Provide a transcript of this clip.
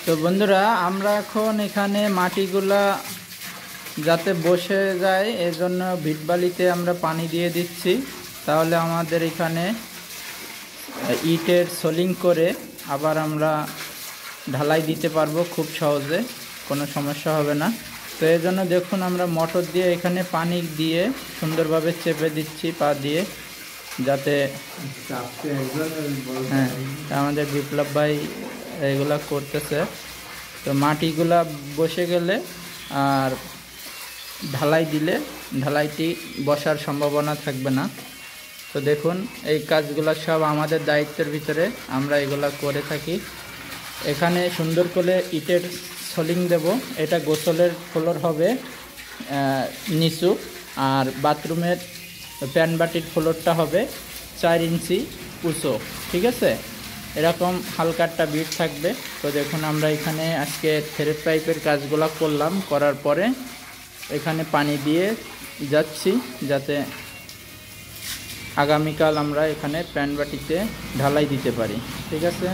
তো বন্ধুরা, আমরা এখন এখানে মাটিগুলা যাতে বসে যায় এজন্য ভিটবালিতে আমরা পানি দিয়ে দিচ্ছি। তাহলে আমাদের এখানে ইটের সোলিং করে আবার আমরা ঢালাই দিতে পারবো খুব সহজে, কোনো সমস্যা হবে না। তো এই জন্য দেখুন আমরা মোটর দিয়ে এখানে পানি দিয়ে সুন্দরভাবে চেপে দিচ্ছি পা দিয়ে, যাতে হ্যাঁ আমাদের বিপ্লব ভাই এগুলা করতেছে। তো মাটিগুলা বসে গেলে আর ঢালাই দিলে ঢালাইটি বসার সম্ভাবনা থাকবে না। তো দেখুন এই কাজগুলো সব আমাদের দায়িত্বের ভিতরে, আমরা এগুলা করে থাকি। এখানে সুন্দর করে ইটের সোলিং দেব। এটা গোসলের ফ্লোর হবে নিচু, আর বাথরুমের প্যান বাটির ফ্লোরটা হবে 4 ইঞ্চি উঁচু, ঠিক আছে? এরকম হালকা একটা বিট থাকবে। তো দেখুন আমরা এখানে আজকে থ্রেড পাইপের কাজগুলো করলাম, করার পরে এখানে পানি দিয়ে যাচ্ছি যাতে আগামীকাল আমরা এখানে প্যান বাটিতে ঢালাই দিতে পারি, ঠিক আছে?